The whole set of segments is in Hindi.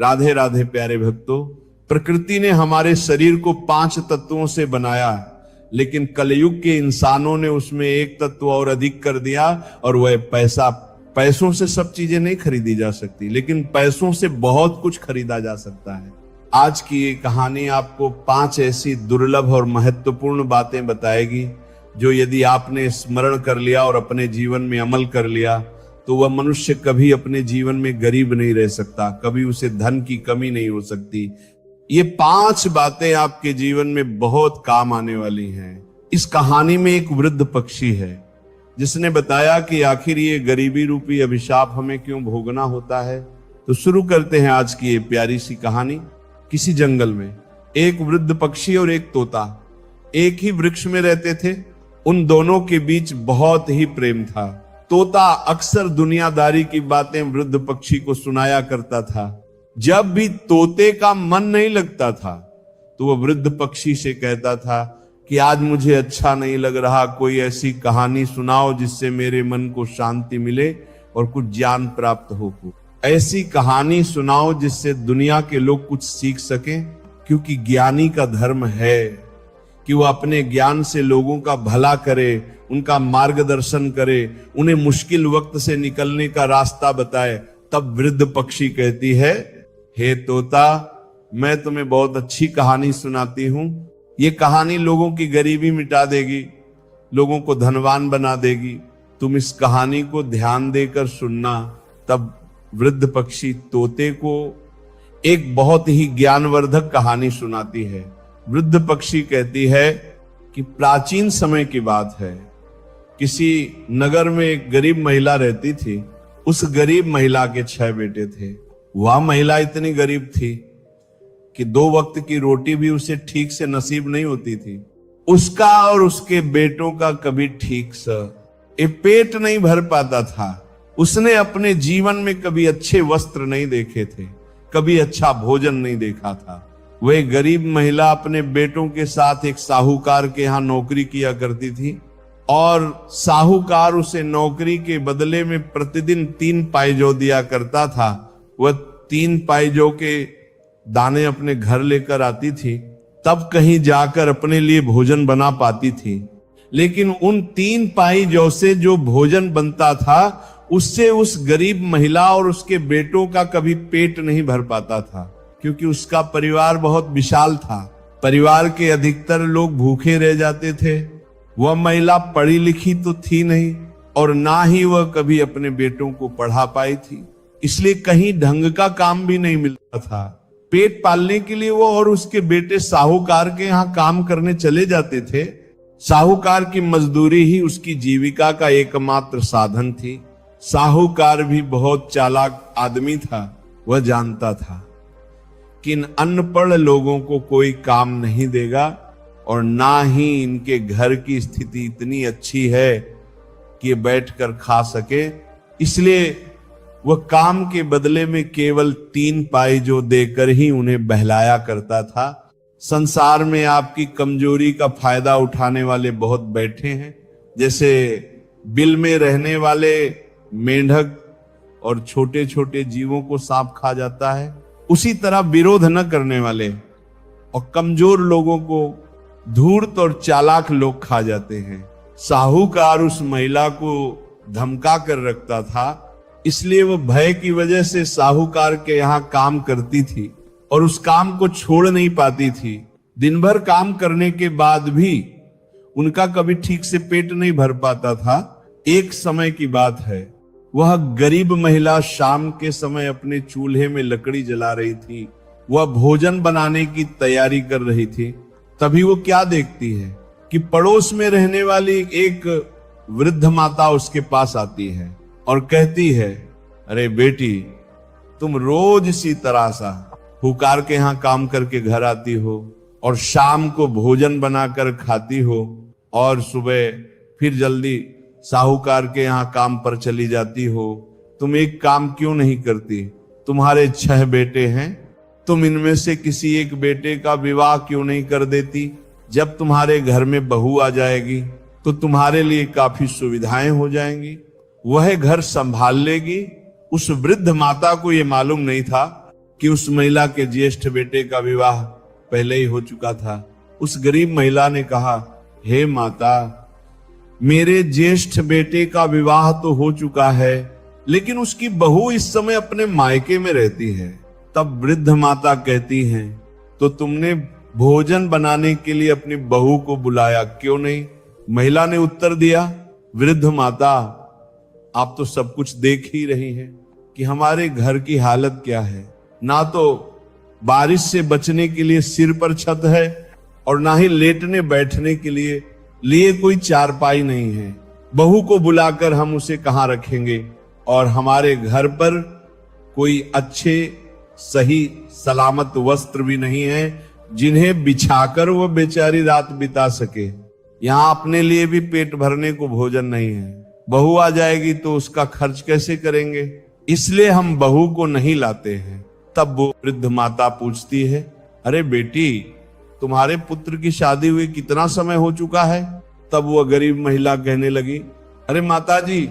राधे राधे प्यारे भक्तों, प्रकृति ने हमारे शरीर को 5 तत्वों से बनाया, लेकिन कलयुग के इंसानों ने उसमें एक तत्व और अधिक कर दिया, और वह पैसा। पैसों से सब चीजें नहीं खरीदी जा सकती, लेकिन पैसों से बहुत कुछ खरीदा जा सकता है। आज की ये कहानी आपको 5 ऐसी दुर्लभ और महत्वपूर्ण बातें बताएगी, जो यदि आपने स्मरण कर लिया और अपने जीवन में अमल कर लिया, तो वह मनुष्य कभी अपने जीवन में गरीब नहीं रह सकता, कभी उसे धन की कमी नहीं हो सकती। ये 5 बातें आपके जीवन में बहुत काम आने वाली हैं। इस कहानी में एक वृद्ध पक्षी है, जिसने बताया कि आखिर ये गरीबी रूपी अभिशाप हमें क्यों भोगना होता है। तो शुरू करते हैं आज की ये प्यारी सी कहानी। किसी जंगल में एक वृद्ध पक्षी और एक तोता एक ही वृक्ष में रहते थे। उन दोनों के बीच बहुत ही प्रेम था। तोता अक्सर दुनियादारी की बातें वृद्ध पक्षी को सुनाया करता था। जब भी तोते का मन नहीं लगता था, तो वह वृद्ध पक्षी से कहता था कि आज मुझे अच्छा नहीं लग रहा, कोई ऐसी कहानी सुनाओ जिससे मेरे मन को शांति मिले और कुछ ज्ञान प्राप्त हो। ऐसी कहानी सुनाओ जिससे दुनिया के लोग कुछ सीख सकें, क्योंकि ज्ञानी का धर्म है कि वह अपने ज्ञान से लोगों का भला करे, उनका मार्गदर्शन करे, उन्हें मुश्किल वक्त से निकलने का रास्ता बताए। तब वृद्ध पक्षी कहती है, हे तोता, मैं तुम्हें बहुत अच्छी कहानी सुनाती हूं। ये कहानी लोगों की गरीबी मिटा देगी, लोगों को धनवान बना देगी। तुम इस कहानी को ध्यान देकर सुनना। तब वृद्ध पक्षी तोते को एक बहुत ही ज्ञानवर्धक कहानी सुनाती है। वृद्ध पक्षी कहती है कि प्राचीन समय की बात है, किसी नगर में एक गरीब महिला रहती थी। उस गरीब महिला के 6 बेटे थे। वह महिला इतनी गरीब थी कि 2 वक्त की रोटी भी उसे ठीक से नसीब नहीं होती थी। उसका और उसके बेटों का कभी ठीक से पेट नहीं भर पाता था। उसने अपने जीवन में कभी अच्छे वस्त्र नहीं देखे थे, कभी अच्छा भोजन नहीं देखा था। वह गरीब महिला अपने बेटों के साथ एक साहूकार के यहाँ नौकरी किया करती थी, और साहूकार उसे नौकरी के बदले में प्रतिदिन 3 पाइजो दिया करता था। वह 3 पाइजो के दाने अपने घर लेकर आती थी, तब कहीं जाकर अपने लिए भोजन बना पाती थी। लेकिन उन 3 पाइजो से जो भोजन बनता था, उससे उस गरीब महिला और उसके बेटों का कभी पेट नहीं भर पाता था, क्योंकि उसका परिवार बहुत विशाल था। परिवार के अधिकतर लोग भूखे रह जाते थे। वह महिला पढ़ी लिखी तो थी नहीं, और ना ही वह कभी अपने बेटों को पढ़ा पाई थी, इसलिए कहीं ढंग का काम भी नहीं मिलता था। पेट पालने के लिए वो और उसके बेटे साहूकार के यहाँ काम करने चले जाते थे। साहूकार की मजदूरी ही उसकी जीविका का एकमात्र साधन थी। साहूकार भी बहुत चालाक आदमी था। वह जानता था कि इन अनपढ़ लोगों को कोई काम नहीं देगा, और ना ही इनके घर की स्थिति इतनी अच्छी है कि ये बैठकर खा सके। इसलिए वह काम के बदले में केवल 3 पाइजो देकर ही उन्हें बहलाया करता था। संसार में आपकी कमजोरी का फायदा उठाने वाले बहुत बैठे हैं। जैसे बिल में रहने वाले मेंढक और छोटे छोटे जीवों को सांप खा जाता है, उसी तरह विरोध न करने वाले और कमजोर लोगों को धूर्त और चालाक लोग खा जाते हैं। साहूकार उस महिला को धमका कर रखता था, इसलिए वह भय की वजह से साहूकार के यहाँ काम करती थी और उस काम को छोड़ नहीं पाती थी। दिन भर काम करने के बाद भी उनका कभी ठीक से पेट नहीं भर पाता था। एक समय की बात है, वह गरीब महिला शाम के समय अपने चूल्हे में लकड़ी जला रही थी। वह भोजन बनाने की तैयारी कर रही थी। तभी वो क्या देखती है कि पड़ोस में रहने वाली एक वृद्ध माता उसके पास आती है और कहती है, अरे बेटी, तुम रोज इसी तरह सा हुकार के यहाँ काम करके घर आती हो और शाम को भोजन बनाकर खाती हो और सुबह फिर जल्दी साहूकार के यहाँ काम पर चली जाती हो। तुम एक काम क्यों नहीं करती? तुम्हारे 6 बेटे हैं, तुम इनमें से किसी एक बेटे का विवाह क्यों नहीं कर देती? जब तुम्हारे घर में बहू आ जाएगी तो तुम्हारे लिए काफी सुविधाएं हो जाएंगी, वह घर संभाल लेगी। उस वृद्ध माता को यह मालूम नहीं था कि उस महिला के ज्येष्ठ बेटे का विवाह पहले ही हो चुका था। उस गरीब महिला ने कहा, हे माता, मेरे ज्येष्ठ बेटे का विवाह तो हो चुका है, लेकिन उसकी बहू इस समय अपने मायके में रहती है। तब वृद्ध माता कहती हैं, तो तुमने भोजन बनाने के लिए अपनी बहू को बुलाया क्यों नहीं? महिला ने उत्तर दिया, वृद्ध माता, आप तो सब कुछ देख ही रही हैं कि हमारे घर की हालत क्या है। ना तो बारिश से बचने के लिए सिर पर छत है और ना ही लेटने बैठने के लिए कोई चारपाई नहीं है। बहू को बुलाकर हम उसे कहां रखेंगे? और हमारे घर पर कोई अच्छे सही सलामत वस्त्र भी नहीं है जिन्हें बिछाकर वो बेचारी रात बिता सके। यहां अपने लिए भी पेट भरने को भोजन नहीं है। बहू आ जाएगी तो उसका खर्च कैसे करेंगे? इसलिए हम बहू को नहीं लाते हैं। तब वो वृद्ध माता पूछती है, अरे बेटी, तुम्हारे पुत्र की शादी हुई कितना समय हो चुका है? तब वह गरीब महिला कहने लगी, अरे माता जी,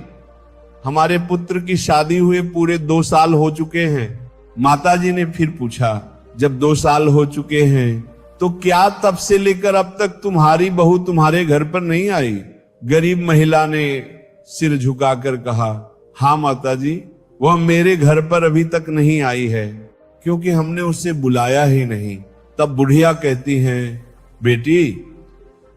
हमारे पुत्र की शादी हुए पूरे 2 साल हो चुके हैं। माता जी ने फिर पूछा, जब 2 साल हो चुके हैं तो क्या तब से लेकर अब तक तुम्हारी बहू तुम्हारे घर पर नहीं आई? गरीब महिला ने सिर झुकाकर कहा, हाँ माता जी, वह मेरे घर पर अभी तक नहीं आई है, क्योंकि हमने उसे बुलाया ही नहीं। तब बुढ़िया कहती हैं, बेटी,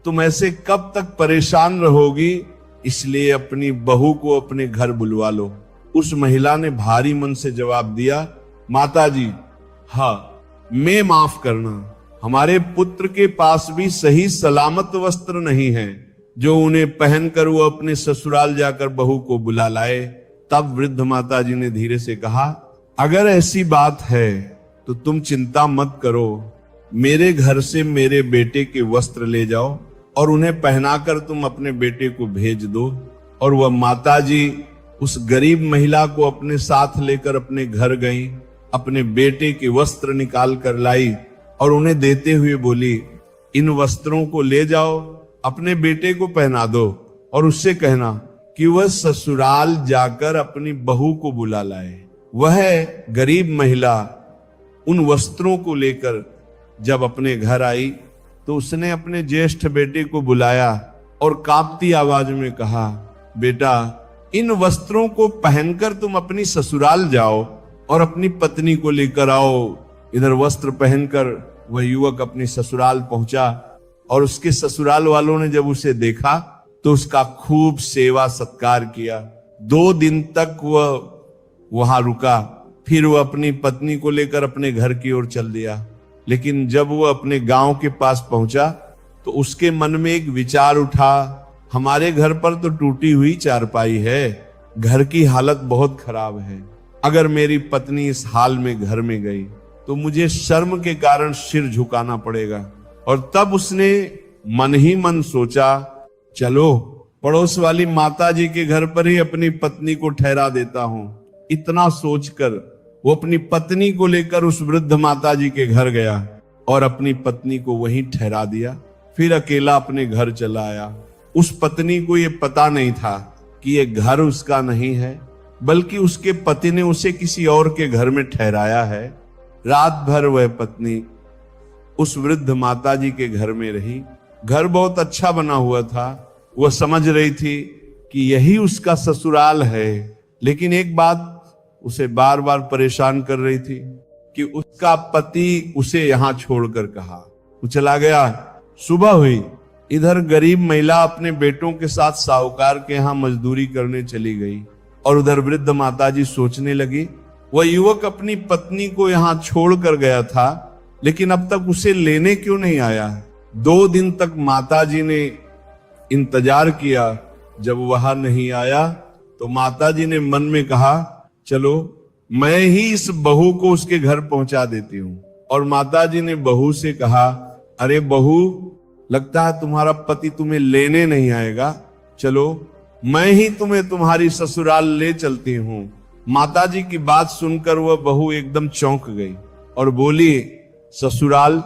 तुम ऐसे कब तक परेशान रहोगी? इसलिए अपनी बहू को अपने घर बुलवा लो। उस महिला ने भारी मन से जवाब दिया, माता जी, हाँ, मैं माफ करना, हमारे पुत्र के पास भी सही सलामत वस्त्र नहीं है जो उन्हें पहनकर वो अपने ससुराल जाकर बहू को बुला लाए। तब वृद्ध माता जी ने धीरे से कहा, अगर ऐसी बात है तो तुम चिंता मत करो, मेरे घर से मेरे बेटे के वस्त्र ले जाओ और उन्हें पहनाकर तुम अपने बेटे को भेज दो। और वह माता जी उस गरीब महिला को अपने साथ लेकर अपने घर गई, अपने बेटे के वस्त्र निकाल कर लाई और उन्हें देते हुए बोली, इन वस्त्रों को ले जाओ, अपने बेटे को पहना दो और उससे कहना कि वह ससुराल जाकर अपनी बहू को बुला लाए। वह गरीब महिला उन वस्त्रों को लेकर जब अपने घर आई तो उसने अपने ज्येष्ठ बेटे को बुलाया और कांपती आवाज में कहा, बेटा, इन वस्त्रों को पहनकर तुम अपनी ससुराल जाओ और अपनी पत्नी को लेकर आओ। इधर वस्त्र पहनकर वह युवक अपनी ससुराल पहुंचा और उसके ससुराल वालों ने जब उसे देखा तो उसका खूब सेवा सत्कार किया। 2 दिन तक वह वहां रुका, फिर वह अपनी पत्नी को लेकर अपने घर की ओर चल दिया। लेकिन जब वह अपने गांव के पास पहुंचा तो उसके मन में एक विचार उठा, हमारे घर पर तो टूटी हुई चारपाई है, घर की हालत बहुत खराब है। अगर मेरी पत्नी इस हाल में घर में गई तो मुझे शर्म के कारण सिर झुकाना पड़ेगा। और तब उसने मन ही मन सोचा, चलो पड़ोस वाली माता जी के घर पर ही अपनी पत्नी को ठहरा देता हूं। इतना सोचकर वो अपनी पत्नी को लेकर उस वृद्ध माता जी के घर गया और अपनी पत्नी को वहीं ठहरा दिया। फिर अकेला अपने घर चला आया। उस पत्नी को ये पता नहीं था कि ये घर उसका नहीं है, बल्कि उसके पति ने उसे किसी और के घर में ठहराया है। रात भर वह पत्नी उस वृद्ध माता जी के घर में रही। घर बहुत अच्छा बना हुआ था। वह समझ रही थी कि यही उसका ससुराल है, लेकिन एक बात उसे बार बार परेशान कर रही थी कि उसका पति उसे यहां छोड़कर कहा, वो चला गया। सुबह हुई, इधर गरीब महिला अपने बेटों के साथ साहूकार के यहां मजदूरी करने चली गई और उधर वृद्ध माताजी सोचने लगी, वह युवक अपनी पत्नी को यहां छोड़कर गया था, लेकिन अब तक उसे लेने क्यों नहीं आया? 2 दिन तक माताजी ने इंतजार किया। जब वह नहीं आया तो माताजी ने मन में कहा, चलो मैं ही इस बहू को उसके घर पहुंचा देती हूं। और माताजी ने बहू से कहा, अरे बहू, लगता है तुम्हारा पति तुम्हें लेने नहीं आएगा, चलो मैं ही तुम्हें तुम्हारी ससुराल ले चलती हूं। माताजी की बात सुनकर वह बहू एकदम चौंक गई और बोली, ससुराल?